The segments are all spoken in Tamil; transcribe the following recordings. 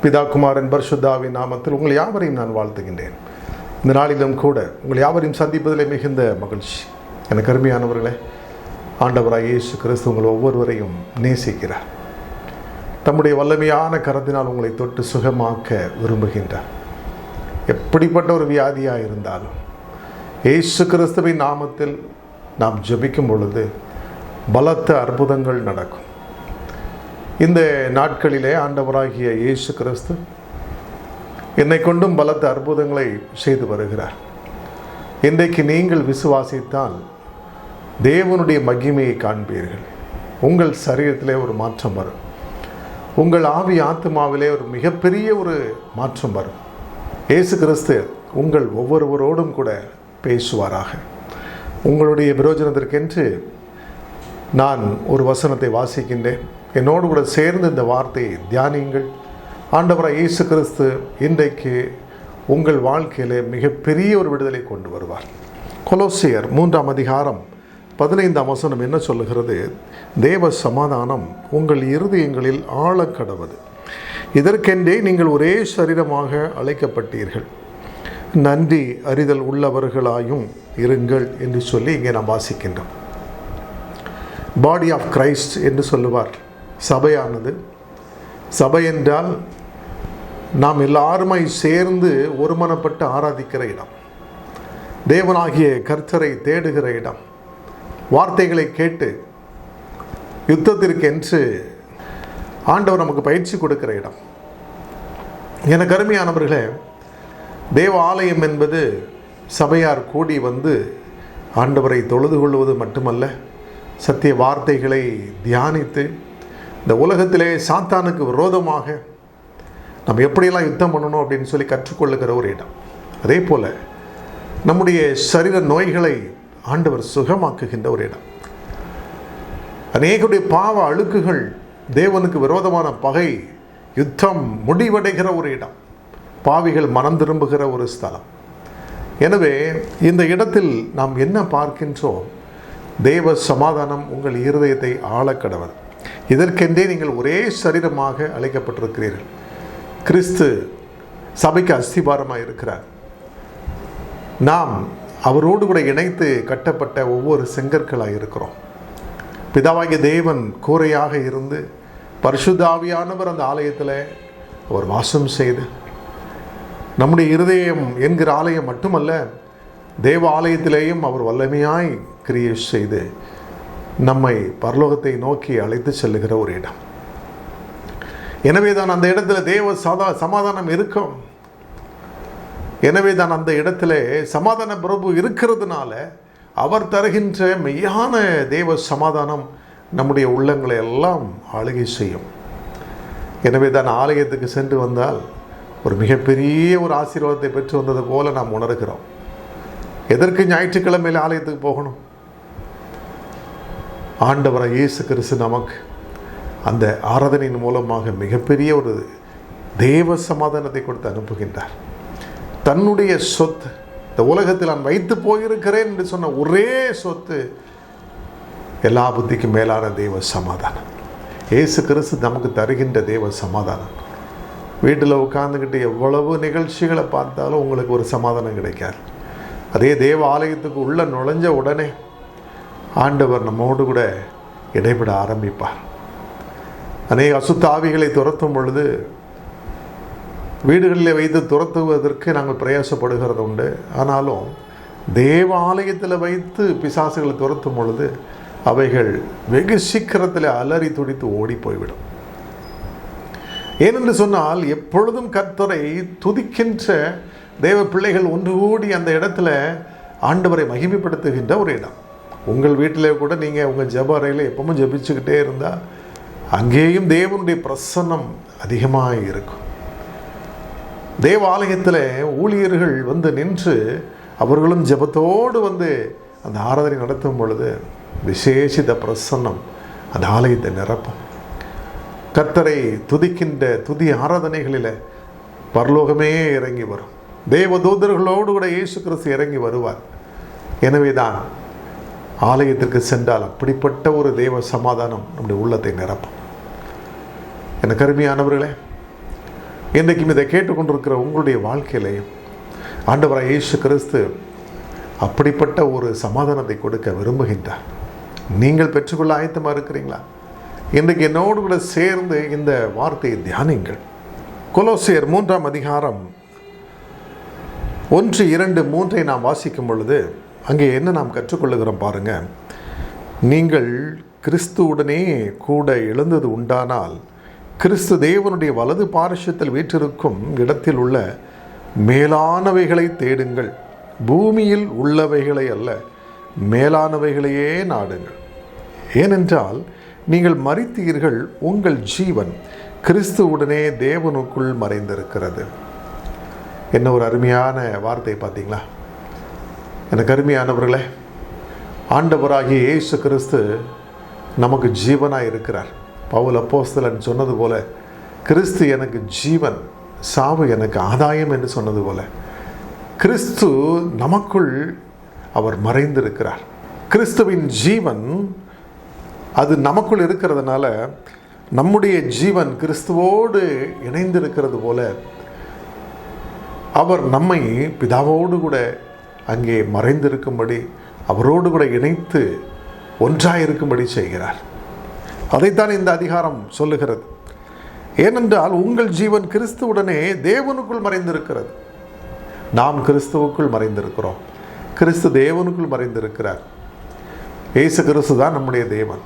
பிதா குமாரன் பரிசுத்தாவின் நாமத்தில் உங்கள் யாவரையும் நான் வாழ்த்துகின்றேன். இந்த நாளிலும் கூட உங்கள் யாவரையும் சந்திப்பதிலே மிகுந்த மகிழ்ச்சி. எனக்கு அருமையானவர்களே, ஆண்டவராய் இயேசு கிறிஸ்து உங்கள் ஒவ்வொருவரையும் நேசிக்கிறார். தம்முடைய வல்லமையான கரத்தினால் உங்களை தொட்டு சுகமாக்க விரும்புகின்றார். எப்படிப்பட்ட ஒரு வியாதியாக இருந்தாலும் இயேசு கிறிஸ்துவின் நாமத்தில் நாம் ஜெபிக்கும் பொழுது பலத்த அற்புதங்கள் நடக்கும். இந்த நாட்களிலே ஆண்டவராகிய இயேசு கிறிஸ்து என்னை கொண்டும் பலத்த அற்புதங்களை செய்து வருகிறார். இன்றைக்கு நீங்கள் விசுவாசித்தால் தேவனுடைய மகிமையை காண்பீர்கள். உங்கள் சரீரத்திலே ஒரு மாற்றம் வரும். உங்கள் ஆவி ஆத்மாவிலே ஒரு மிகப்பெரிய ஒரு மாற்றம் வரும். இயேசு கிறிஸ்து உங்கள் ஒவ்வொருவரோடும் கூட பேசுவாராக. உங்களுடைய பிரயோஜனத்திற்கென்று நான் ஒரு வசனத்தை வாசிக்கின்றேன். என்னோடு கூட சேர்ந்து இந்த வார்த்தையை தியானியுங்கள். ஆண்டவராய் இயேசு கிறிஸ்து இன்றைக்கு உங்கள் வாழ்க்கையிலே மிகப்பெரிய ஒரு விடுதலை கொண்டு வருவார். கொலோசியர் 3ஆம் அதிகாரம் 15ஆம் வசனம் என்ன சொல்லுகிறது? தேவ சமாதானம் உங்கள் இருதயங்களில் ஆழக்கடவது. இதற்கென்றே நீங்கள் ஒரே சரீரமாக அழைக்கப்பட்டீர்கள், நன்றி அறிதல் உள்ளவர்களாயும் இருங்கள் என்று சொல்லி இங்கே நாம் வாசிக்கின்றோம். பாடி ஆஃப் கிரைஸ்ட் என்று சொல்லுவார். சபையானது, சபை என்றால் நாம் எல்லாருமாய் சேர்ந்து ஒருமனப்பட்டு ஆராதிக்கிற இடம், தேவனாகிய கர்த்தரை தேடுகிற இடம், வார்த்தைகளை கேட்டு யுத்தத்திற்கென்று ஆண்டவர் நமக்கு பயிற்சி கொடுக்கிற இடம். எனக்கு அருமையானவர்களே, தேவ ஆலயம் என்பது சபையார் கூடி வந்து ஆண்டவரை தொழுது கொள்வது மட்டுமல்ல, சத்திய வார்த்தைகளை தியானித்து இந்த உலகத்திலே சாத்தானுக்கு விரோதமாக நம்ம எப்படியெல்லாம் யுத்தம் பண்ணணும் அப்படின்னு சொல்லி கற்றுக்கொள்ளுகிற ஒரு இடம். அதே போல் நம்முடைய சரீர நோய்களை ஆண்டவர் சுகமாக்குகின்ற ஒரு இடம். அநேகருடைய பாவ அழுக்குகள், தேவனுக்கு விரோதமான பகை, யுத்தம் முடிவடைகிற ஒரு இடம். பாவிகள் மனம் திரும்புகிற ஒரு ஸ்தலம். எனவே இந்த இடத்தில் நாம் என்ன பார்க்கின்றோம்? தேவ சமாதானம் உங்கள் இருதயத்தை ஆழக்கடவது. இதற்கென்றே நீங்கள் ஒரே சரீரமாக அழைக்கப்பட்டிருக்கிறீர்கள். கிறிஸ்து சபைக்கு அஸ்திபாரமாக இருக்கிறார். நாம் அவரோடு கூட இணைத்து கட்டப்பட்ட ஒவ்வொரு செங்கற்களாக இருக்கிறோம். பிதாவாகிய தேவன் கூரையாக இருந்து பரிசுத்த ஆவியானவர் அந்த ஆலயத்தில் அவர் வாசம் செய்து, நம்முடைய இருதயம் என்கிற ஆலயம் மட்டுமல்ல, தேவ ஆலயத்திலேயும் அவர் வல்லமையாய் கிரியை செய்து நம்மை பரலோகத்தை நோக்கி அழைத்து செல்லுகிற ஒரு இடம். எனவே தான் அந்த இடத்துல தேவ சமாதானம் இருக்கும். எனவே தான் அந்த இடத்துல சமாதான பிரபு இருக்கிறதுனால அவர் தருகின்ற மெய்யான தேவ சமாதானம் நம்முடைய உள்ளங்களை எல்லாம் ஆளுகை செய்யும். எனவே தான் ஆலயத்துக்கு சென்று வந்தால் ஒரு மிகப்பெரிய ஒரு ஆசீர்வாதத்தை பெற்று வந்தது போல நாம் உணர்கிறோம். எதற்கு ஞாயிற்றுக்கிழமையில் ஆலயத்துக்கு போகணும்? ஆண்டவராய் இயேசு கிறிஸ்து நமக்கு அந்த ஆராதனையின் மூலமாக மிகப்பெரிய ஒரு தேவ சமாதானத்தை கொடுத்து அனுப்புகின்றார். தன்னுடைய சொத்து, இந்த உலகத்தில் நான் வைத்து போயிருக்கிறேன் என்று சொன்ன ஒரே சொத்து, எல்லா புத்திக்கும் மேலான தேவ சமாதானம். இயேசு கிறிஸ்து நமக்கு தருகின்ற தேவ சமாதானம். வீட்டில் உட்கார்ந்துக்கிட்டு எவ்வளவு நிகழ்ச்சிகளை பார்த்தாலும் உங்களுக்கு ஒரு சமாதானம் கிடைக்காது. அதே தேவ ஆலயத்துக்கு உள்ள நுழைஞ்ச உடனே ஆண்டவர் நம்மோடு கூட இடைபட ஆரம்பிப்பார். அநேக அசுத்த ஆவிகளை துரத்தும் பொழுது வீடுகளில் வைத்து துரத்துவதற்கு நாங்கள் பிரயாசப்படுகிறது உண்டு. ஆனாலும் தேவ ஆலயத்தில் வைத்து பிசாசுகளை துரத்தும் பொழுது அவைகள் வெகு சீக்கிரத்தில் அலறி துடித்து ஓடி போய்விடும். ஏனென்று சொன்னால், எப்பொழுதும் கர்த்தரை துதிக்கின்ற தேவ பிள்ளைகள் ஒன்று கூடி அந்த இடத்துல ஆண்டவரை மகிமைப்படுத்துகின்ற ஒரு இடம். உங்கள் வீட்டிலே கூட நீங்கள் உங்கள் ஜெப அறையில் எப்பவும் ஜெபிச்சுக்கிட்டே இருந்தால் அங்கேயும் தேவனுடைய பிரசன்னம் அதிகமாக இருக்கும். தேவ ஆலயத்தில் ஊழியர்கள் வந்து நின்று அவர்களும் ஜெபத்தோடு வந்து அந்த ஆராதனை நடத்தும் பொழுது விசேஷித்த பிரசன்னம் அந்த ஆலயத்தை நிரப்பும். கர்த்தரை துதிக்கின்ற துதி ஆராதனைகளில் பரலோகமே இறங்கி வரும். தேவதூதர்களோடு கூட இயேசு கிறிஸ்து இறங்கி வருவார். எனவே தான் ஆலயத்திற்கு சென்றால் அப்படிப்பட்ட ஒரு தேவ சமாதானம் நம்முடைய உள்ளத்தை நிரப்பும். எனக்கு அருமையானவர்களே, இன்றைக்கும் இதை கேட்டுக்கொண்டிருக்கிற உங்களுடைய வாழ்க்கையிலையும் ஆண்டவராகிய இயேசு கிறிஸ்து அப்படிப்பட்ட ஒரு சமாதானத்தை கொடுக்க விரும்புகின்றார். நீங்கள் பெற்றுக்கொள்ள ஆயத்தமாக இருக்கிறீங்களா? இன்றைக்கு என்னோடு கூட சேர்ந்து இந்த வார்த்தையை தியானிங்கள். கொலோசியர் 3ஆம் அதிகாரம் 1, 2, 3 நாம் வாசிக்கும் பொழுது அங்கே என்ன நாம் கற்றுக்கொள்ளுகிறோம் பாருங்க. நீங்கள் கிறிஸ்துவுடனே கூட எழுந்தது உண்டானால் கிறிஸ்து தேவனுடைய வலது பார்শ্বத்தில் வீற்றிருக்கும் இடத்தில் உள்ள மேலானவைகளை தேடுங்கள், பூமியில் உள்ளவைகளை அல்ல, மேலானவைகளையே நாடுங்கள். ஏனென்றால் நீங்கள் மரித்தீர்கள், உங்கள் ஜீவன் கிறிஸ்துவுடனே தேவனுக்குள் மறைந்திருக்கிறது. என்ன ஒரு அருமையான வார்த்தை பார்த்தீங்களா? எனக்கு அருமையானவர்களே, ஆண்டவராகிய இயேசு கிறிஸ்து நமக்கு ஜீவனாக இருக்கிறார். பவுல் அப்போஸ்தலன் சொன்னது போல, கிறிஸ்து எனக்கு ஜீவன், சாவு எனக்கு ஆதாயம் என்று சொன்னது போல, கிறிஸ்து நமக்குள் அவர் மறைந்திருக்கிறார். கிறிஸ்துவின் ஜீவன் அது நமக்குள் இருக்கிறதுனால நம்முடைய ஜீவன் கிறிஸ்துவோடு இணைந்திருக்கிறது போல அவர் நம்மை பிதாவோடு கூட அங்கே மறைந்திருக்கும்படி, அவரோடு கூட இணைத்து ஒன்றாயிருக்கும்படி செய்கிறார். அதைத்தான் இந்த அதிகாரம் சொல்லுகிறது. ஏனென்றால் உங்கள் ஜீவன் கிறிஸ்துவுடனே தேவனுக்குள் மறைந்திருக்கிறது. நாம் கிறிஸ்துவுக்குள் மறைந்திருக்கிறோம், கிறிஸ்து தேவனுக்குள் மறைந்திருக்கிறார். இயேசு கிறிஸ்து தான் நம்முடைய தேவன்.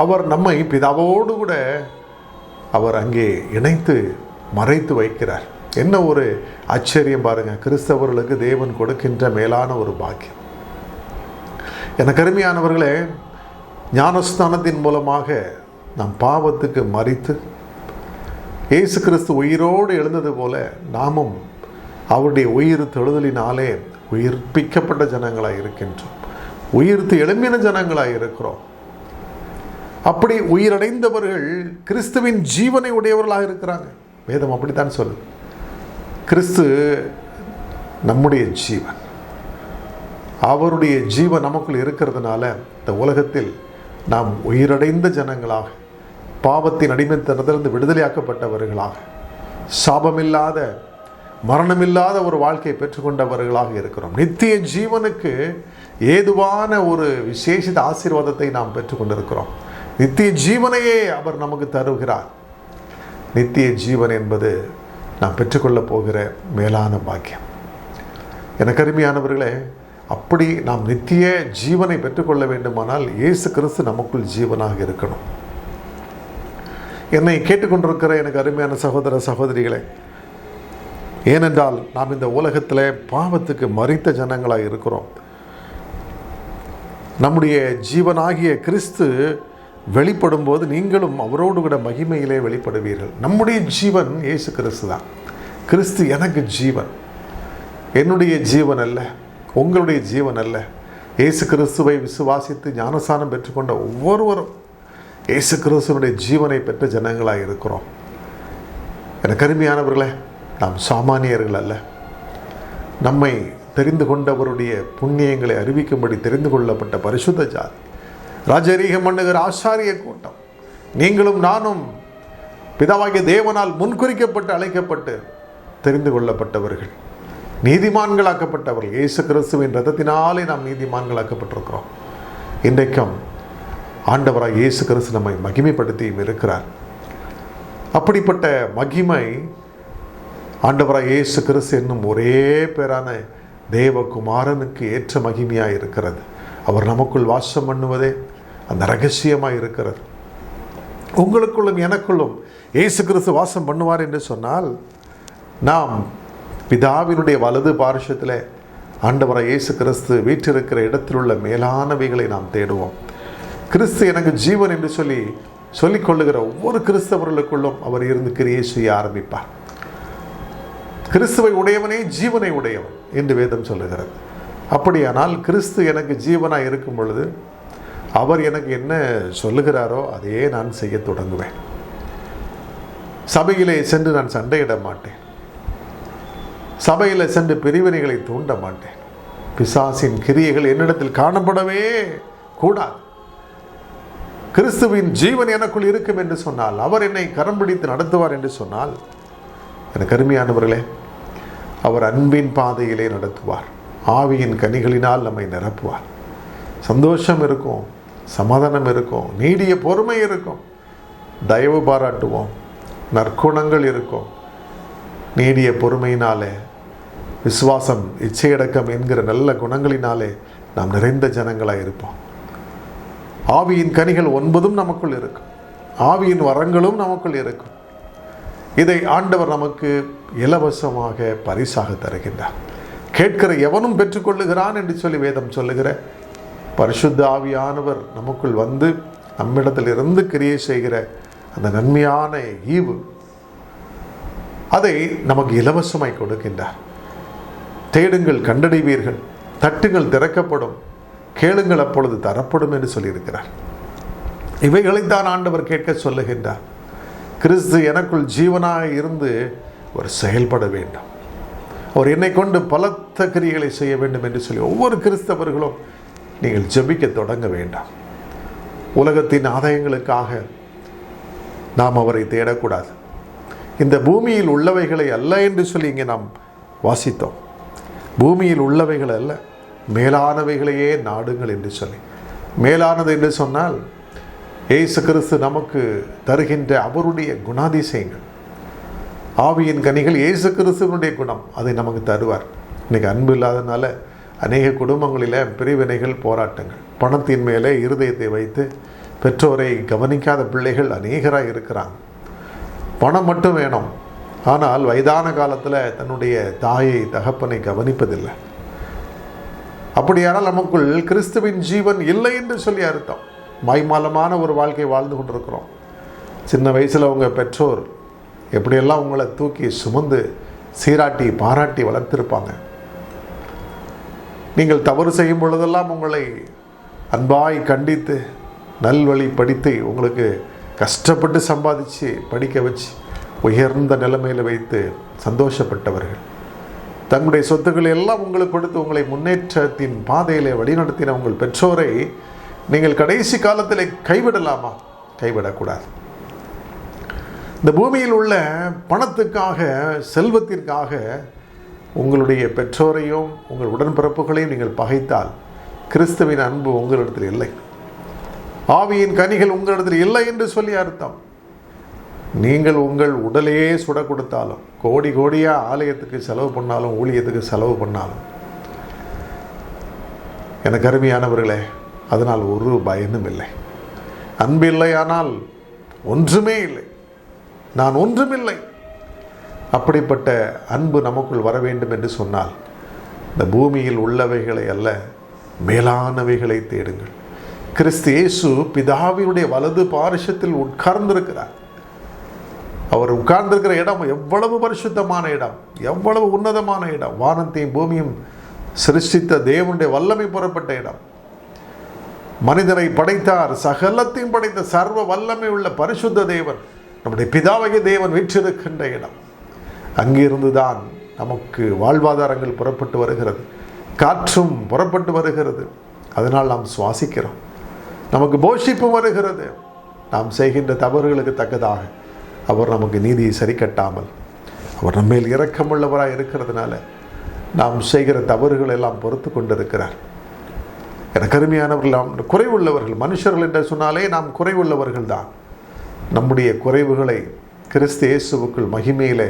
அவர் நம்மை பிதாவோடு கூட அவர் அங்கே இணைத்து மறைத்து வைக்கிறார். என்ன ஒரு ஆச்சரியம் பாருங்க! கிறிஸ்தவர்களுக்கு தேவன் கொடுக்கின்ற மேலான ஒரு பாக்கியம். எனக்கு அருமையானவர்களே, ஞானஸ்தானத்தின் மூலமாக நாம் பாவத்துக்கு மரித்து இயேசு கிறிஸ்து உயிரோடு எழுந்தது போல நாமும் அவருடைய உயிர் தெழுதலினாலே உயிர்ப்பிக்கப்பட்ட ஜனங்களாக இருக்கின்றோம், உயிர்த்து எழும்பின ஜனங்களாக இருக்கிறோம். அப்படி உயிரடைந்தவர்கள் கிறிஸ்துவின் ஜீவனை உடையவர்களாக இருக்கிறாங்க. வேதம் அப்படித்தான் சொல்லுது. கிறிஸ்து நம்முடைய ஜீவன், அவருடைய ஜீவன் நமக்குள் இருக்கிறதுனால இந்த உலகத்தில் நாம் உயிரடைந்த ஜனங்களாக, பாவத்தின் அடிமைத்தனத்திலிருந்து விடுதலையாக்கப்பட்டவர்களாக, சாபமில்லாத மரணமில்லாத ஒரு வாழ்க்கையை பெற்றுக்கொண்டவர்களாக இருக்கிறோம். நித்திய ஜீவனுக்கு ஏதுவான ஒரு விசேஷித்த ஆசீர்வாதத்தை நாம் பெற்றுக்கொண்டிருக்கிறோம். நித்திய ஜீவனையே அவர் நமக்கு தருகிறார். நித்திய ஜீவன் என்பது நாம் பெற்றுக்கொள்ளப் போகிற மேலான பாக்கியம். எனக்கு அருமையானவர்களே, அப்படி நாம் நித்திய ஜீவனை பெற்றுக்கொள்ள வேண்டுமானால் இயேசு கிறிஸ்து நமக்குள் ஜீவனாக இருக்கணும். என்னை கேட்டுக்கொண்டிருக்கிற எனக்கு அருமையான சகோதர சகோதரிகளே, ஏனென்றால் நாம் இந்த உலகத்தில் பாவத்துக்கு மரித்த ஜனங்களாக இருக்கிறோம். நம்முடைய ஜீவனாகிய கிறிஸ்து வெளிப்படும் போது நீங்களும் அவரோடு கூட மகிமையிலே வெளிப்படுவீர்கள். நம்முடைய ஜீவன் இயேசு கிறிஸ்து தான். கிறிஸ்து எனக்கு ஜீவன், என்னுடைய ஜீவன் அல்ல, உங்களுடைய ஜீவன் அல்ல. இயேசு கிறிஸ்துவை விசுவாசித்து ஞானஸ்நானம் பெற்றுக்கொண்ட ஒவ்வொருவரும் இயேசு கிறிஸ்துவனுடைய ஜீவனை பெற்ற ஜனங்களாக இருக்கிறோம். எனக்கு அருமையானவர்களே, நாம் சாமானியர்கள் அல்ல. நம்மை தெரிந்து கொண்டவருடைய புண்ணியங்களை அறிவிக்கும்படி தெரிந்து கொள்ளப்பட்ட பரிசுத்த ஜாதி, ராஜரீகம் பண்ணுகிற ஆசாரிய கூட்டம். நீங்களும் நானும் பிதாவாகிய தேவனால் முன்குறிக்கப்பட்டு அழைக்கப்பட்டு தெரிந்து கொள்ளப்பட்டவர்கள், நீதிமான்களாக்கப்பட்டவர்கள். இயேசு கிறிஸ்துவின் இரத்தத்தினாலே நாம் நீதிமான்களாக்கப்பட்டிருக்கிறோம். இன்றைக்கும் ஆண்டவராக இயேசு கிறிஸ்து நம்மை மகிமைப்படுத்தியும் இருக்கிறார். அப்படிப்பட்ட மகிமை ஆண்டவராக இயேசு கிறிஸ்து என்னும் ஒரே பேரான தேவகுமாரனுக்கு ஏற்ற மகிமையாக இருக்கிறது. அவர் நமக்குள் வாசம் பண்ணுவதே அந்த ரகசியமாக இருக்கிறது. உங்களுக்குள்ளும் எனக்குள்ளும் இயேசு கிறிஸ்து வாசம் பண்ணுவார் என்று சொன்னால், நாம் பிதாவினுடைய வலது பார்শ্বத்தில் ஆண்டவராக இயேசு கிறிஸ்து வீற்றிருக்கிற இடத்தில் உள்ள மேலானவைகளை நாம் தேடுவோம். கிறிஸ்து எனக்கு ஜீவன் என்று சொல்லிக்கொள்ளுகிற ஒவ்வொரு கிறிஸ்தவர்களுக்குள்ளும் அவர் இருந்து கிரியை செய்ய ஆரம்பிப்பார். கிறிஸ்துவை உடையவனே ஜீவனை உடையவன் என்று வேதம் சொல்லுகிறது. அப்படியானால் கிறிஸ்து எனக்கு ஜீவனாக இருக்கும் பொழுது அவர் எனக்கு என்ன சொல்லுகிறாரோ அதையே நான் செய்ய தொடங்குவேன். சபையிலே சென்று நான் சண்டையிட மாட்டேன், சபையில் சென்று பிரிவினைகளை தூண்ட மாட்டேன். பிசாசின் கிரியைகள் என்னிடத்தில் காணப்படவே கூடாது. கிறிஸ்துவின் ஜீவன் எனக்குள் இருக்கும் என்று சொன்னால், அவர் என்னை கரம் பிடித்து நடத்துவார் என்று சொன்னால், எனக்கு அருமையானவர்களே, அவர் அன்பின் பாதையிலே நடத்துவார். ஆவியின் கனிகளினால் நம்மை நிரப்புவார். சந்தோஷம் இருக்கும், சமாதானம் இருக்கும், நீடிய பொறுமை இருக்கும், தயவு பாராட்டுவோம், நற்குணங்கள் இருக்கும். நீடிய பொறுமையினாலே, விசுவாசம், இச்சையடக்கம் என்கிற நல்ல குணங்களினாலே நாம் நிறைந்த ஜனங்களாக இருப்போம். ஆவியின் கனிகள் 9 நமக்குள் இருக்கும். ஆவியின் வரங்களும் நமக்குள் இருக்கும். இதை ஆண்டவர் நமக்கு இலவசமாக பரிசாக தருகின்றார். கேட்கிற எவனும் பெற்றுக்கொள்ளுகிறான் என்று சொல்லி வேதம் சொல்லுகிற பரிசுத்த ஆவியானவர் நமக்குள் வந்து நம்மிடத்தில் இருந்து கிரியை செய்கிற அந்த நன்மையான ஈவு, அதை நமக்கு இலவசமாய் கொடுக்கின்றார். தேடுங்கள் கண்டடைவீர்கள், தட்டுங்கள் திறக்கப்படும், கேளுங்கள் அப்பொழுது தரப்படும் என்று சொல்லியிருக்கிறார். இவைகளைத்தான் ஆண்டவர் கேட்க சொல்லுகின்றார். கிறிஸ்து எனக்குள் ஜீவனாக இருந்து ஒரு செயல்பட வேண்டும். அவர் என்னை கொண்டு பலத்த கிரியைகளை செய்ய வேண்டும் என்று சொல்லி ஒவ்வொரு கிறிஸ்தவர்களும் நீங்கள் ஜெபிக்க தொடங்க வேண்டாம். உலகத்தின் ஆதாயங்களுக்காக நாம் அவரை தேடக்கூடாது. இந்த பூமியில் உள்ளவைகளை அல்ல என்று சொல்லி இங்கே நாம் வாசித்தோம். பூமியில் உள்ளவைகள் அல்ல, மேலானவைகளையே நாடுங்கள் என்று சொல்லி. மேலானது என்று சொன்னால் இயேசு கிறிஸ்து நமக்கு தருகின்ற அவருடைய குணாதிசயங்கள், ஆவியின் கனிகள், இயேசு கிறிஸ்துவனுடைய குணம், அதை நமக்கு தருவார். இன்றைக்கி அன்பு இல்லாதனால அநேக குடும்பங்களில் பிரிவினைகள், போராட்டங்கள், பணத்தின் மேலே இருதயத்தை வைத்து பெற்றோரை கவனிக்காத பிள்ளைகள் அநேகராக இருக்கிறாங்க. பணம் மட்டும் வேணும், ஆனால் வயதான காலத்தில் தன்னுடைய தாயை, தகப்பனை கவனிப்பதில்லை. அப்படியானால் நமக்குள் கிறிஸ்துவின் ஜீவன் இல்லை என்று சொல்லி அர்த்தம். மாய்மாலமான ஒரு வாழ்க்கை வாழ்ந்து கொண்டிருக்கிறோம். சின்ன வயசில் உங்கள் பெற்றோர் எப்படியெல்லாம் உங்களை தூக்கி சுமந்து சீராட்டி பாராட்டி வளர்த்திருப்பாங்க. நீங்கள் தவறு செய்யும் பொழுதெல்லாம் உங்களை அன்பாய் கண்டித்து நல்வழி படித்து உங்களுக்கு கஷ்டப்பட்டு சம்பாதிச்சு படிக்க வச்சு உயர்ந்த நிலைமையில் வைத்து சந்தோஷப்பட்டவர்கள். தங்களுடைய சொத்துக்களை எல்லாம் உங்களுக்கு கொடுத்து உங்களை முன்னேற்றத்தின் பாதையிலே வழிநடத்தின உங்கள் பெற்றோரை நீங்கள் கடைசி காலத்தில் கைவிடலாமா? கைவிடக்கூடாது. இந்த பூமியில் உள்ள பணத்துக்காக, செல்வத்திற்காக உங்களுடைய பெற்றோரையும் உங்கள் உடன்பிறப்புகளையும் நீங்கள் பகைத்தால் கிறிஸ்துவின் அன்பு உங்களிடத்தில் இல்லை, ஆவியின் கனிகள் உங்களிடத்தில் இல்லை என்று சொல்லி அர்த்தம். நீங்கள் உங்கள் உடலையே சுட கொடுத்தாலும், கோடி கோடியாக ஆலயத்துக்கு செலவு பண்ணாலும், ஊழியத்துக்கு செலவு பண்ணாலும், எனக்கு அருமையானவர்களே, அதனால் ஒரு பயனும் இல்லை. அன்பு இல்லையானால் ஒன்றுமே இல்லை, நான் ஒன்றுமில்லை. அப்படிப்பட்ட அன்பு நமக்குள் வர வேண்டும் என்று சொன்னால் இந்த பூமியில் உள்ளவைகளை அல்ல, மேலானவைகளை தேடுங்கள். கிறிஸ்து இயேசு பிதாவினுடைய வலது பாரிசத்தில் உட்கார்ந்திருக்கிறார். அவர் உட்கார்ந்திருக்கிற இடம் எவ்வளவு பரிசுத்தமான இடம், எவ்வளவு உன்னதமான இடம். வானத்தையும் பூமியும் சிருஷ்டித்த தேவனுடைய வல்லமை புறப்பட்ட இடம். மனிதனை படைத்தார், சகலத்தையும் படைத்த சர்வ வல்லமை உள்ள பரிசுத்த தேவன், நம்முடைய பிதாவகிய தேவன் வீற்றிருக்கின்ற இடம். அங்கிருந்து தான் நமக்கு வாழ்வாதாரங்கள் புறப்பட்டு வருகிறது, காற்றும் புறப்பட்டு வருகிறது. அதனால் நாம் சுவாசிக்கிறோம், நமக்கு போஷிப்பு வருகிறது. நாம் செய்கின்ற தவறுகளுக்கு தக்கதாக அவர் நமக்கு நீதியை சரி கட்டாமல், அவர் நம்மேல் இரக்கமுள்ளவராக இருக்கிறதுனால நாம் செய்கிற தவறுகள் எல்லாம் பொறுத்து கொண்டிருக்கிறார். எனக்கு அருமையானவர்கள், நாம் குறைவுள்ளவர்கள். மனுஷர்கள் என்று சொன்னாலே நாம் குறைவுள்ளவர்கள் தான். நம்முடைய குறைவுகளை கிறிஸ்து இயேசுவுக்குள் மகிமையிலே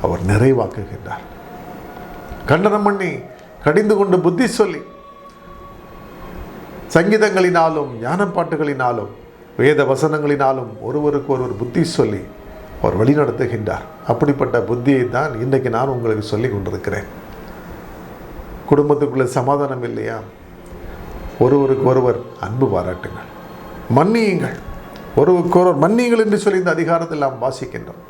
அவர் நிறைவாக்குகின்றார். கண்டனம் பண்ணி, கடிந்து கொண்டு, புத்தி சொல்லி, சங்கீதங்களினாலும் ஞானப்பாட்டுகளினாலும் வேத வசனங்களினாலும் ஒருவருக்கு ஒருவர் புத்தி சொல்லி அவர் வழிநடத்துகின்றார். அப்படிப்பட்ட புத்தியை தான் இன்றைக்கு நான் உங்களுக்கு சொல்லி கொண்டிருக்கிறேன். குடும்பத்துக்குள்ள சமாதானம் இல்லையா? ஒருவருக்கு ஒருவர் அன்பு பாராட்டுங்கள், மன்னியுங்கள், ஒருவருக்கு ஒருவர் மன்னியுங்கள் என்று சொல்லி இந்த அதிகாரத்தில் நாம் வாசிக்கின்றோம்.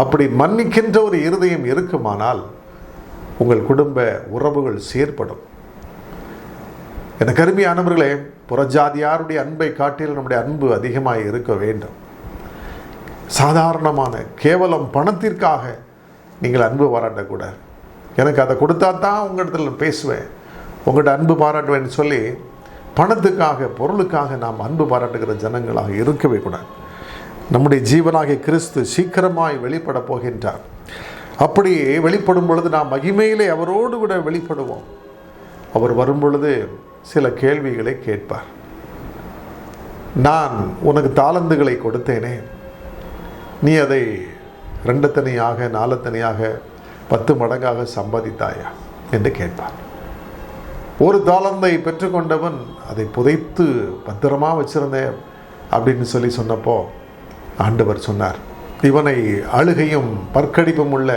அப்படி மன்னிக்கின்ற ஒரு இருதயம் இருக்குமானால் உங்கள் குடும்ப உறவுகள் செயற்படும். எனக்கு அருமையானவர்களே, புறஜாதியாருடைய அன்பை காட்டில் நம்முடைய அன்பு அதிகமாக இருக்க வேண்டும். சாதாரணமான கேவலம் பணத்திற்காக நீங்கள் அன்பு பாராட்டக்கூடாது. எனக்கு அதை கொடுத்தா தான் உங்களிடத்தில் பேசுவேன், உங்கள்கிட்ட அன்பு பாராட்டுவேன்னு சொல்லி பணத்துக்காக, பொருளுக்காக நாம் அன்பு பாராட்டுகிற ஜனங்களாக இருக்கவே கூடாது. நம்முடைய ஜீவனாகிய கிறிஸ்து சீக்கிரமாய் வெளிப்பட போகின்றார். அப்படி வெளிப்படும் பொழுது நாம் மகிமையிலே அவரோடு கூட வெளிப்படுவோம். அவர் வரும் பொழுது சில கேள்விகளை கேட்பார். நான் உனக்கு தாலந்துகளை கொடுத்தேனே, நீ அதை 2 தனியாக 4 தனியாக 10 மடங்காக சம்பாதித்தாயா என்று கேட்பார். ஒரு தாலந்தை பெற்றுக்கொண்டவன் அதை புதைத்து பத்திரமா வச்சிருந்தேன் அப்படின்னு சொன்னப்போ ஆண்டவர் சொன்னார், இவனை அழுகையும் பற்கடிப்பும் உள்ள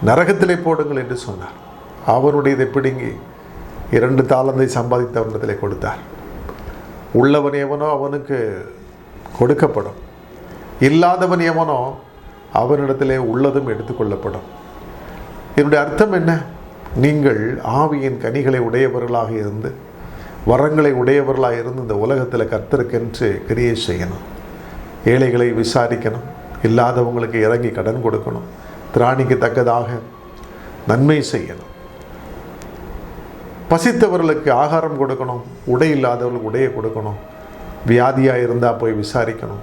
நரகத்திலே போடுங்கள் என்று சொன்னார். அவனுடையதை பிடுங்கி 2 தாலந்தை சம்பாதித்தவனிடத்திலே கொடுத்தார். உள்ளவன் எவனோ அவனுக்கு கொடுக்கப்படும், இல்லாதவன் எவனோ அவனிடத்திலே உள்ளதும் எடுத்துக்கொள்ளப்படும். இதனுடைய அர்த்தம் என்ன? நீங்கள் ஆவியின் கனிகளை உடையவர்களாக இருந்து, வரங்களை உடையவர்களாக இருந்து இந்த உலகத்தில் கர்த்தருக்கென்று கிரியை செய்யணும். ஏழைகளை விசாரிக்கணும், இல்லாதவங்களுக்கு இறங்கி கடன் கொடுக்கணும், திராணிக்கு தக்கதாக நன்மை செய்யணும், பசித்தவர்களுக்கு ஆகாரம் கொடுக்கணும், உடை இல்லாதவர்களுக்கு உடையை கொடுக்கணும், வியாதியாக இருந்தால் போய் விசாரிக்கணும்,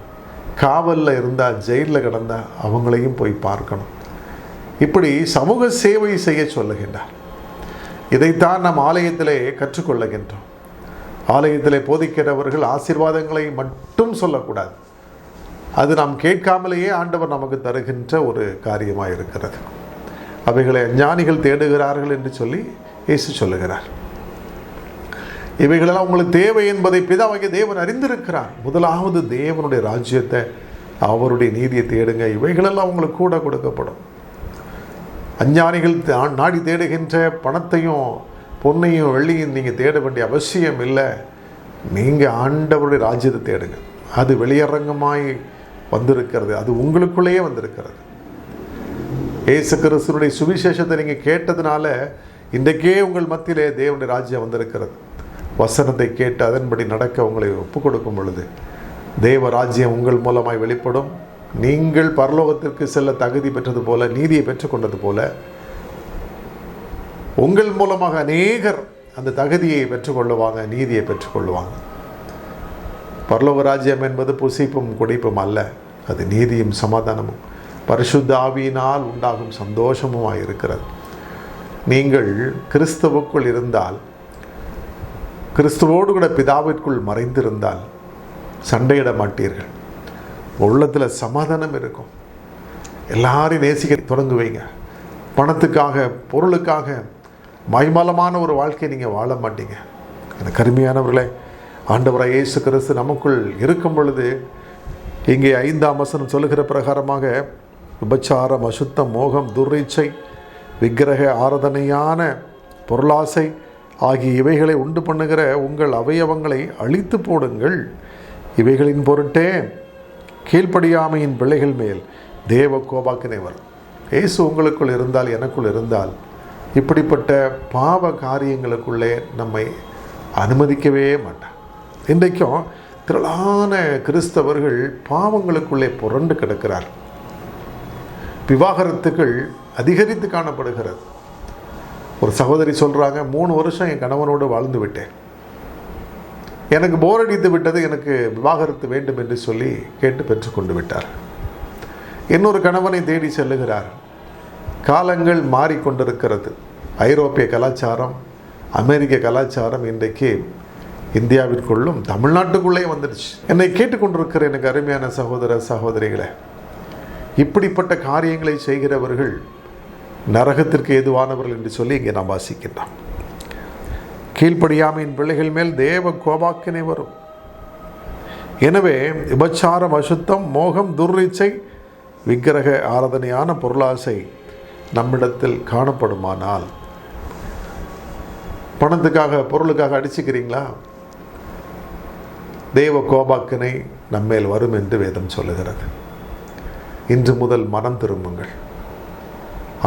காவலில் இருந்தால் ஜெயிலில் கிடந்தால் அவங்களையும் போய் பார்க்கணும். இப்படி சமூக சேவை செய்ய சொல்லுகின்றார். இதைத்தான் நாம் ஆலயத்திலே கற்றுக்கொள்ளுகின்றோம். ஆலயத்திலே போதிக்கிறவர்கள் ஆசீர்வாதங்களை மட்டும் சொல்லக்கூடாது. அது நாம் கேட்காமலேயே ஆண்டவர் நமக்கு தருகின்ற ஒரு காரியமாக இருக்கிறது. அவைகளை ஞானிகள் தேடுகிறார்கள் என்று சொல்லி இயேசு சொல்லுகிறார். இவைகளெல்லாம் உங்களுக்கு தேவை என்பதை பிதாவாகிய தேவன் அறிந்திருக்கிறார். முதலாவது தேவனுடைய ராஜ்யத்தை, அவருடைய நீதியை தேடுங்க, இவைகளெல்லாம் உங்களுக்கு கூட கொடுக்கப்படும். அஞ்ஞானிகள் நாடி தேடுகின்ற பணத்தையும் பொன்னையும் வெள்ளியும் நீங்கள் தேட வேண்டிய அவசியம் இல்லை. நீங்கள் ஆண்டவருடைய ராஜ்யத்தை தேடுங்க. அது வெளியரங்கமாய் வந்திருக்கிறது, அது உங்களுக்குள்ளேயே வந்திருக்கிறது. இயேசு கிறிஸ்துவினுடைய சுவிசேஷத்தை நீங்கள் கேட்டதுனால இன்றைக்கே உங்கள் மத்தியிலே தேவனுடைய ராஜ்யம் வந்திருக்கிறது. வசனத்தை கேட்டு அதன்படி நடக்க உங்களை ஒப்பு கொடுக்கும் பொழுது தேவ ராஜ்யம் உங்கள் மூலமாய் வெளிப்படும். நீங்கள் பரலோகத்திற்கு செல்ல தகுதி பெற்றது போல, நீதியை பெற்றுக்கொண்டது போல, உங்கள் மூலமாக அநேகர் அந்த தகுதியை பெற்றுக்கொள்ளுவாங்க, நீதியை பெற்றுக்கொள்ளுவாங்க. பரலோக ராஜ்யம் என்பது புசிப்பும் குடிப்பும் அல்ல, அது நீதியும் சமாதானமும் பரிசுத்த ஆவியினால் உண்டாகும் சந்தோஷமுமாய் இருக்கிறது. நீங்கள் கிறிஸ்துவுக்குள் இருந்தால், கிறிஸ்துவோடு கூட பிதாவிற்குள் மறைந்திருந்தால் சண்டையிட மாட்டீர்கள். உள்ளத்தில் சமாதானம் இருக்கும். எல்லாரையும் நேசிக்க தொடங்குவீங்க. பணத்துக்காக, பொருளுக்காக மைமலமான ஒரு வாழ்க்கையை நீங்கள் வாழ மாட்டீங்க. எனக்கு அருமையானவர்களே, ஆண்டவராய் இயேசு கிறிஸ்து நமக்குள் இருக்கும் பொழுது இங்கே 5ஆம் வசனம் சொல்லுகிற பிரகாரமாக விபச்சாரம், அசுத்தம், மோகம், துர்ரீச்சை, விக்கிரக ஆராதனையான பொருளாசை ஆகிய இவைகளை உண்டு பண்ணுகிற உங்கள் அவயவங்களை அழித்து போடுங்கள். இவைகளின் பொருட்டே கீழ்ப்படியாமையின் பிள்ளைகள் மேல் தேவ கோபாக்கினை வரும். இயேசு உங்களுக்குள் இருந்தால், எனக்குள் இருந்தால், இப்படிப்பட்ட பாவ காரியங்களுக்குள்ளே நம்மை அனுமதிக்கவே மாட்டார். இன்றைக்கும் திரளான கிறிஸ்தவர்கள் பாவங்களுக்குள்ளே புரண்டு கிடக்கிறார். விவாகரத்துகள் அதிகரித்து காணப்படுகிறது. ஒரு சகோதரி சொல்கிறாங்க, 3 வருஷம் என் கணவனோடு வாழ்ந்து விட்டேன், எனக்கு போர் அடித்து விட்டது, எனக்கு விவாகரத்து வேண்டும் என்று சொல்லி கேட்டு பெற்றுக்கொண்டு விட்டார். இன்னொரு கணவனை தேடி செல்லுகிறார். காலங்கள் மாறிக்கொண்டிருக்கிறது. ஐரோப்பிய கலாச்சாரம், அமெரிக்க கலாச்சாரம் இன்றைக்கு இந்தியாவிற்குள்ளும் தமிழ்நாட்டுக்குள்ளே வந்துடுச்சு. என்னை கேட்டுக்கொண்டிருக்கிற எனக்கு அருமையான சகோதர சகோதரிகளை, இப்படிப்பட்ட காரியங்களை செய்கிறவர்கள் நரகத்திற்கு ஏதுவானவர்கள் என்று சொல்லி இங்கே நாம் வாசிக்கின்றோம். கீழ்ப்படியாமையின் பிள்ளைகள் மேல் தேவ கோபாக்கினை வரும். எனவே விபச்சாரம், அசுத்தம், மோகம், துர்ரீச்சை, விக்கிரக ஆராதனையான பொருளாசை நம்மிடத்தில் காணப்படுமானால், பணத்துக்காக பொருளுக்காக அடிச்சுக்கிறீங்களா, தேவ கோபாக்கினை நம்மேல் வரும் என்று வேதம் சொல்லுகிறது. இன்று முதல் மனம் திரும்புங்கள்.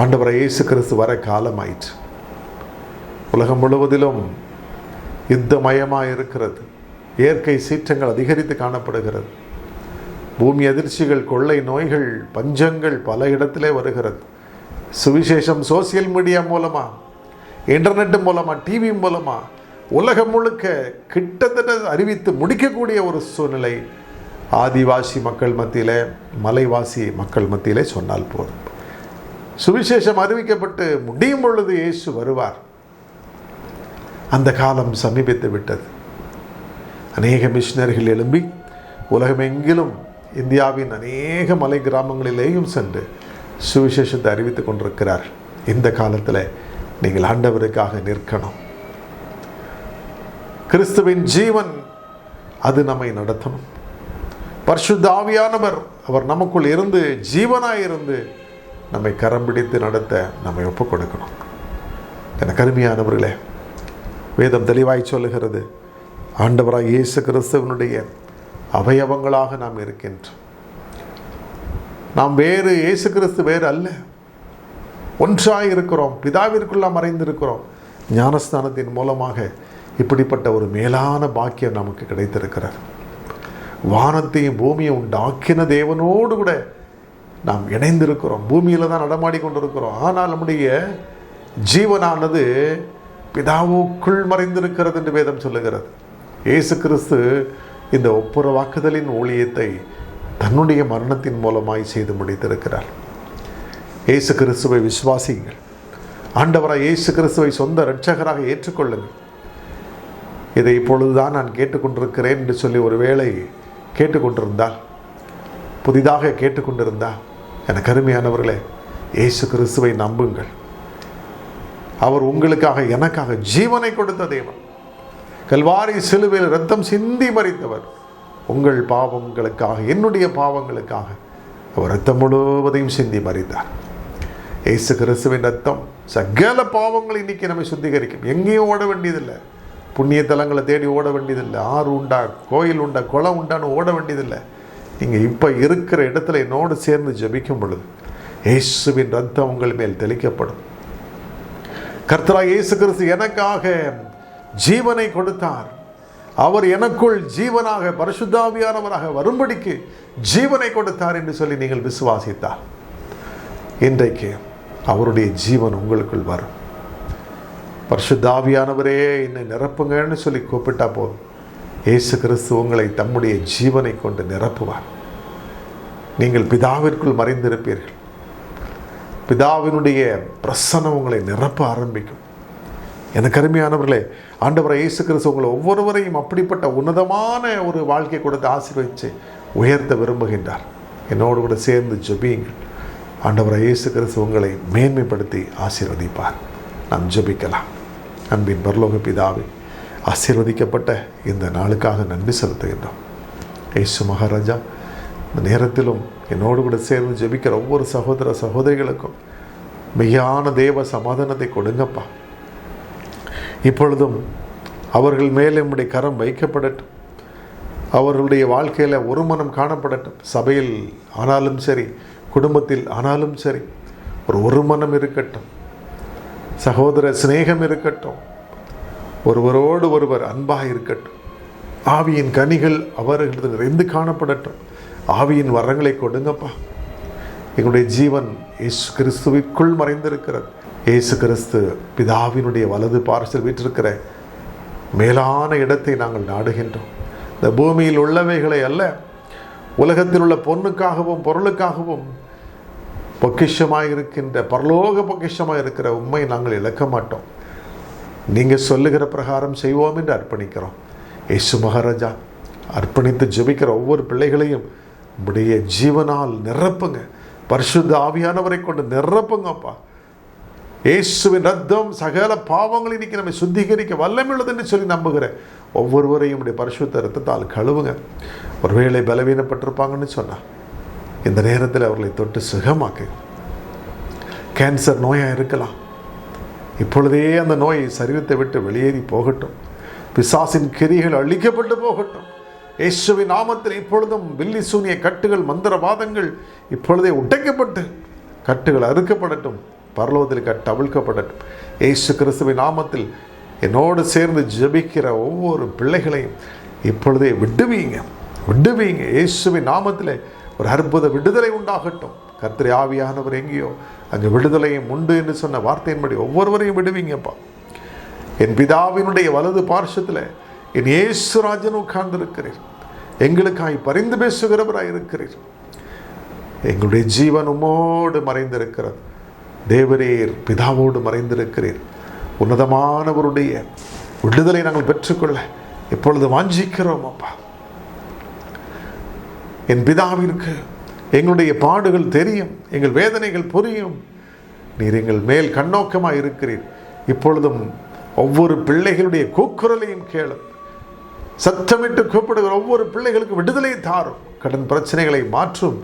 ஆண்டவரை இயேசு கிறிஸ்து வர காலமாயிற்று. உலகம் முழுவதிலும் யுத்தமயமாக இருக்கிறது. இயற்கை சீற்றங்கள் அதிகரித்து காணப்படுகிறது. பூமி அதிர்ச்சிகள், கொள்ளை நோய்கள், பஞ்சங்கள் பல இடத்திலே வருகிறது. சுவிசேஷம் சோசியல் மீடியா மூலமாக, இன்டர்நெட் மூலமாக, டிவி மூலமாக உலகம் முழுக்க கிட்டத்தட்ட அறிவித்து முடிக்கக்கூடிய ஒரு சூழ்நிலை ஆதிவாசி மக்கள் மத்தியிலே, மலைவாசி மக்கள் மத்தியிலே சொன்னால் போதும். சுவிசேஷம் அறிவிக்கப்பட்டு முடியும் பொழுது இயேசு வருவார். அந்த காலம் சமீபித்து விட்டது. அநேக மிஷினரிகள் எழும்பி உலகமெங்கிலும் இந்தியாவின் அநேக மலை கிராமங்களிலேயும் சென்று சுவிசேஷத்தை அறிவித்துக் கொண்டிருக்கிறார். இந்த காலத்தில் நீங்கள் ஆண்டவருக்காக நிற்கணும். கிறிஸ்துவின் ஜீவன் அது நம்மை நடத்தணும். பரிசுத்த ஆவியானவர் அவர் நமக்குள் இருந்து ஜீவனாயிருந்து நம்மை கரம் பிடித்து நடத்த நம்மை ஒப்புக் கொடுக்கணும். எனக்கு அருமையானவர்களே, வேதம் தெளிவாய் சொல்லுகிறது, ஆண்டவராய் இயேசு கிறிஸ்துவனுடைய அவயவங்களாக நாம் இருக்கின்றோம். நாம் வேறு, இயேசு கிறிஸ்து வேறு அல்ல. ஒன்றாய் இருக்கிறோம், பிதாவிற்குள்ள மறைந்திருக்கிறோம். ஞானஸ்தானத்தின் மூலமாக இப்படிப்பட்ட ஒரு மேலான பாக்கியம் நமக்கு கிடைத்திருக்கிறது. வானத்தையும் பூமியை உண்டாக்கின தேவனோடு கூட நாம் இணைந்திருக்கிறோம். பூமியில் தான் நடமாடி கொண்டிருக்கிறோம். ஆனால் நம்முடைய ஜீவனானது பிதாவுக்குள் மறைந்திருக்கிறது என்று வேதம் சொல்லுகிறது. இயேசு கிறிஸ்து இந்த ஒப்புரவாக்குதலின் ஊழியத்தை தன்னுடைய மரணத்தின் மூலமாய் செய்து முடித்திருக்கிறார். இயேசு கிறிஸ்துவை விசுவாசியுங்கள். ஆண்டவராய் இயேசு கிறிஸ்துவை சொந்த இரட்சகராக ஏற்றுக்கொள்ளுங்கள். இதை இப்பொழுதுதான் நான் கேட்டுக்கொண்டிருக்கிறேன் என்று சொல்லி ஒருவேளை கேட்டுக்கொண்டிருந்தால், புதிதாக கேட்டுக்கொண்டிருந்தால், எனக்கு அருமையானவர்களே, இயேசு கிறிஸ்துவை நம்புங்கள். அவர் உங்களுக்காக எனக்காக ஜீவனை கொடுத்த தேவன். கல்வாரி சிலுவையில் இரத்தம் சிந்தி மரித்தவர். உங்கள் பாவங்களுக்காக, என்னுடைய பாவங்களுக்காக அவர் இரத்தம் முழுவதையும் சிந்தி மரித்தார். இயேசு கிறிஸ்துவின் ரத்தம் சகல பாவங்களை இன்னைக்கு நம்மை சுத்திகரிக்கும். எங்கேயும் ஓட வேண்டியதில்லை. புண்ணிய தலங்களை தேடி ஓட வேண்டியதில்லை. ஆறு உண்டா, கோயில் உண்டா, குளம் உண்டான்னு ஓட வேண்டியதில்லை. நீங்கள் இப்போ இருக்கிற இடத்துல என்னோடு சேர்ந்து ஜெபிக்கும் பொழுது இயேசுவின் ரத்தம் உங்கள் மேல் தெளிக்கப்படும். கர்த்தராகிய இயேசு கிறிஸ்து எனக்காக ஜீவனை கொடுத்தார். அவர் எனக்குள் ஜீவனாக பரிசுத்த ஆவியானவராக வரும்படிக்கு ஜீவனை கொடுத்தார் என்று சொல்லி நீங்கள் விசுவாசித்தார், இன்றைக்கு அவருடைய ஜீவன் உங்களுக்குள் வரும். பரிசுத்த ஆவியானவரே என்னை நிரப்புங்கன்னு சொல்லி கூப்பிட்டா போதும், இயேசு கிறிஸ்து உங்களை தம்முடைய ஜீவனை கொண்டு நிரப்புவார். நீங்கள் பிதாவிற்குள் மறைந்திருப்பீர்கள். பிதாவினுடைய பிரசன்னம் உங்களை நிரப்ப ஆரம்பிக்கும். எனக்கு அருமையானவர்களே, ஆண்டவராய் இயேசு கிறிஸ்து உங்களை ஒவ்வொருவரையும் அப்படிப்பட்ட உன்னதமான ஒரு வாழ்க்கை கொடுத்து ஆசீர்வதித்து உயர்த்த விரும்புகின்றார். என்னோடு கூட சேர்ந்து ஜெபியுங்கள். ஆண்டவராய் இயேசு கிறிஸ்து உங்களை மேன்மைப்படுத்தி ஆசீர்வதிப்பார். நாம் ஜெபிக்கலாம். அன்பின் பரலோக பிதாவே, ஆசீர்வதிக்கப்பட்ட இந்த நாளுக்காக நன்றி செலுத்துகின்றோம். இயேசு மகாராஜா, இந்த நேரத்திலும் என்னோடு கூட சேர்ந்து ஜெபிக்கிற ஒவ்வொரு சகோதர சகோதரிகளுக்கும் மெய்யான தேவ சமாதானத்தை கொடுங்கப்பா. இப்பொழுதும் அவர்கள் மேலே நம்முடைய கரம் வைக்கப்படட்டும். அவர்களுடைய வாழ்க்கையில் ஒரு மனம் காணப்படட்டும். சபையில் ஆனாலும் சரி, குடும்பத்தில் ஆனாலும் சரி, ஒரு மனம் இருக்கட்டும். சகோதர சிநேகம் இருக்கட்டும். ஒருவரோடு ஒருவர் அன்பாக இருக்கட்டும். ஆவியின் கனிகள் அவர்களிடத்தில் நிறைந்து காணப்படட்டும். ஆவியின் வரங்களை கொடுங்கப்பா. எங்களுடைய ஜீவன் இயேசு கிறிஸ்துவிற்குள் மறைந்திருக்கிறது. இயேசு கிறிஸ்து பிதாவினுடைய வலது பார்சல் வீற்றிருக்கிற மேலான இடத்தை நாங்கள் நாடுகின்றோம். இந்த பூமியில் உள்ளவைகளை அல்ல, உலகத்தில் உள்ள பொண்ணுக்காகவும் பொருளுக்காகவும் பொக்கிஷமாக இருக்கின்ற பரலோக பொக்கிஷமாக இருக்கிற உண்மை நாங்கள் இழக்க மாட்டோம். நீங்கள் சொல்லுகிற பிரகாரம் செய்வோம் என்று அர்ப்பணிக்கிறோம். இயேசு மகாராஜா, அர்ப்பணித்து ஜெபிக்கிற ஒவ்வொரு பிள்ளைகளையும் உடைய ஜீவனால் நிரப்புங்க. பரிசுத்த ஆவியானவரை கொண்டு நிரப்புங்கப்பா. இயேசுவின் ரத்தம் சகல பாவங்களை இன்னைக்கு நம்மை சுத்திகரிக்க வல்லமையுள்ளது என்று சொல்லி நம்புகிறேன். ஒவ்வொருவரையும் உடைய பரிசுத்த ரத்தத்தால் கழுவுங்க. ஒருவேளை பலவீனப்பட்டிருப்பாங்கன்னு சொன்னா இந்த நேரத்தில் அவர்களை தொட்டு சுகமாக்கு. கேன்சர் நோயாக இருக்கலாம். இப்பொழுதே அந்த நோய் சரீரத்தை விட்டு வெளியேறி போகட்டும். பிசாசின் கிரிகள் அழிக்கப்பட்டு போகட்டும். இயேசுவின் நாமத்தில் இப்பொழுதும் வில்லி சூனிய கட்டுகள், மந்திரவாதங்கள் இப்பொழுதே உடைக்கப்பட்டு கட்டுகள் அறுக்கப்படட்டும். பரலோகத்தில் கட்டு அவிழ்க்கப்படட்டும். இயேசு கிறிஸ்துவின் நாமத்தில் என்னோடு சேர்ந்து ஜெபிக்கிற ஒவ்வொரு பிள்ளைகளையும் இப்பொழுதே விடுவீங்க. இயேசுவின் நாமத்தில் ஒரு அற்புத விடுதலை உண்டாகட்டும். கர்த்தரே, ஆவியானவர் எங்கேயோ அங்கே விடுதலையும் உண்டு என்று சொன்ன வார்த்தையின்படி ஒவ்வொருவரையும் விடுவீங்கப்பா. என் பிதாவினுடைய வலது பார்ஷத்தில் என் இயேசுராஜன் உட்கார்ந்திருக்கிறீர். எங்களுக்காய் பரிந்து பேசுகிறவராய் இருக்கிறீர். எங்களுடைய ஜீவன் உம்மோடு மறைந்திருக்கிறது. தேவரீர் பிதாவோடு மறைந்திருக்கிறீர். உன்னதமானவருடைய விடுதலை நாங்கள் பெற்றுக்கொள்ள இப்பொழுது வாஞ்சிக்கிறோம் அப்பா. என் பிதாவிற்கு எங்களுடைய பாடுகள் தெரியும், எங்கள் வேதனைகள் புரியும். நீர் எங்கள் மேல் கண்ணோக்கமாக இருக்கிறீர். இப்பொழுதும் ஒவ்வொரு பிள்ளைகளுடைய கூக்குரலையும் கேளும். சத்தமிட்டு கூப்பிடுகிற ஒவ்வொரு பிள்ளைகளுக்கு விடுதலை தாரும். கடன் பிரச்சனைகளை மாற்றும்.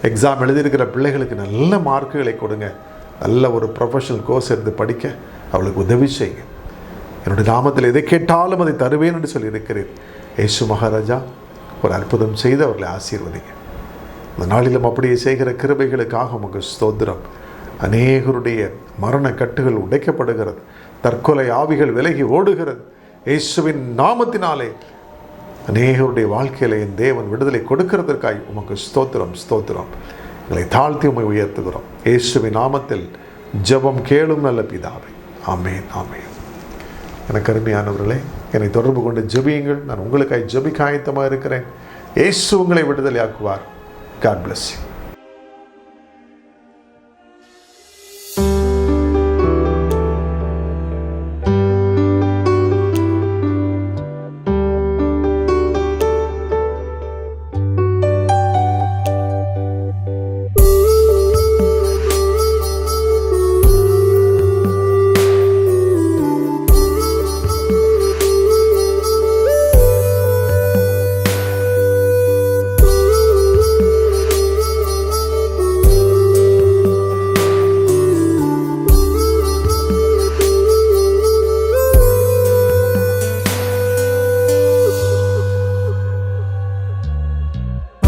எக்ஸாம் எழுதியிருக்கிற பிள்ளைகளுக்கு நல்ல மார்க்குகளை கொடுங்க. நல்ல ஒரு ப்ரொஃபஷனல் கோர்ஸ் எடுத்து படிக்க அவளுக்கு உதவி செய்யுங்க. என்னுடைய நாமத்தில் எதை கேட்டாலும் அதை தருவேன் என்று சொல்லியிருக்கிறேன். இயேசு மகாராஜா ஒரு அற்புதம் செய்து அவர்களை ஆசீர்வதிங்க. இந்த நாளிலும் அப்படியே செய்கிற கிருபைகளுக்காக உமக்கு ஸ்தோத்திரம். அநேகருடைய மரண கட்டுகள் உடைக்கப்படுகிறது. தற்கொலை ஆவிகள் விலகி ஓடுகிறது. இயேசுவின் நாமத்தினாலே அநேகருடைய வாழ்க்கையில என் தேவன் விடுதலை கொடுக்கிறதற்காய் உமக்கு ஸ்தோத்திரம் ஸ்தோத்திரம். எங்களை தாழ்த்தி உம்மை உயர்த்துகிறோம். இயேசுவின் நாமத்தில் ஜெபம் கேளும் நல்ல பிதாவே. ஆமேன் ஆமேன். எனக்கு அருமையானவர்களே, என்னை தொடர்பு கொண்டு ஜெபியுங்கள். நான் உங்களுக்காய் ஜெபிக்க ஆயத்தமாக இருக்கிறேன். இயேசு உங்களை விடுதலையாக்குவார். God bless you.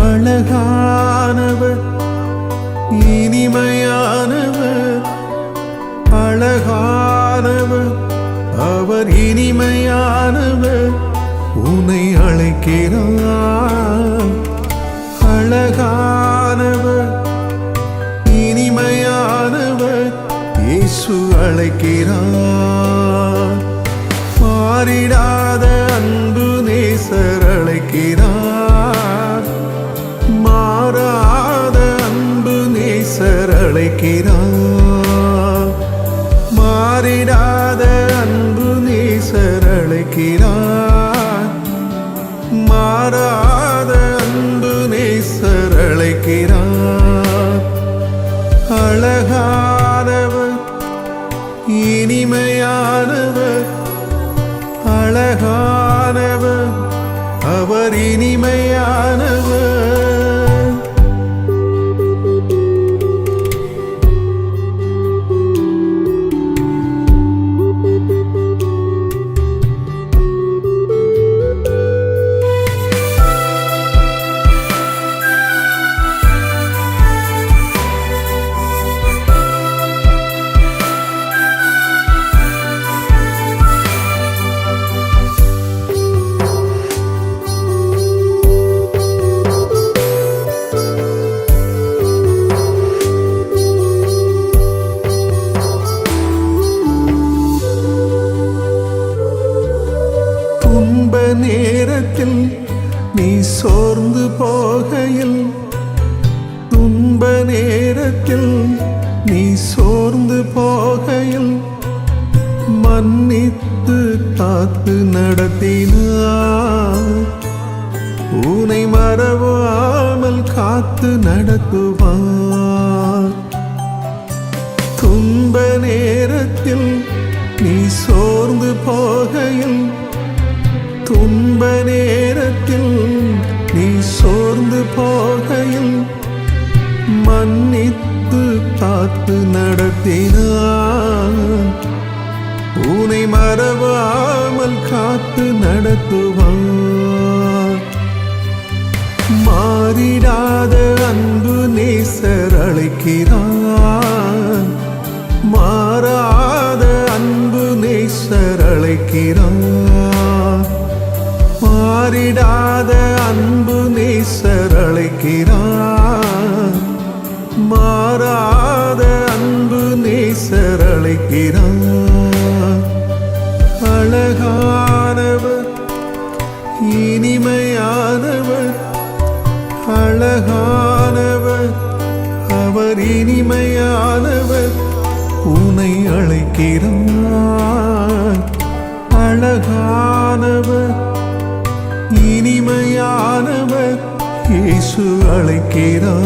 அழகானவர், இனிமையானவர், அழகானவர், அவர் இனிமையானவர், உன்னை அழைக்கிறார். அழகானவர், இனிமையானவர், இயேசு அழைக்கிறார். மாறிடாத அன்பு நேசர் அழைக்கிறார். மாறாத அன்பு நேசர் அழைக்கிறார். மாறிடாத அன்பு நேசர் அழைக்கிறார். மாறாத அன்பு நேசர் அழைக்கிறார். அழகானவர், இனிமையானவர், அழகானவர், அவர் இனிமையானவர். துன்ப நேரத்தில் நீ சோர்ந்து போகையில், துன்ப நேரத்தில் நீ சோர்ந்து போகையில், மன்னித்து காத்து நடத்தினார். உன்னை மறவாமல் காத்து நடத்துவார். துன்ப நேரத்தில் நீ சோர்ந்து போகையில், துன்ப நேரத்தில் நீ சோர்ந்து போகையில், மன்னித்து காத்து நடத்தினார். உன்னை மறவாமல் காத்து நடத்துவார். மாறிடாத அன்பு நேசர் அழைக்கிறார். மாறாத அன்பு நேசர் அழைக்கிறார். மாறிடாத அன்பு நேசர் அழைக்கிறார். மாறாத அன்பு நேசர் அழைக்கிறார். அழகானவர், இனிமையானவர், அழகானவர், அவர் இனிமையானவர், உனை அழைக்கிறார். அழகானவர், இனிமையானவர், இயேசு அழைக்கிறார்.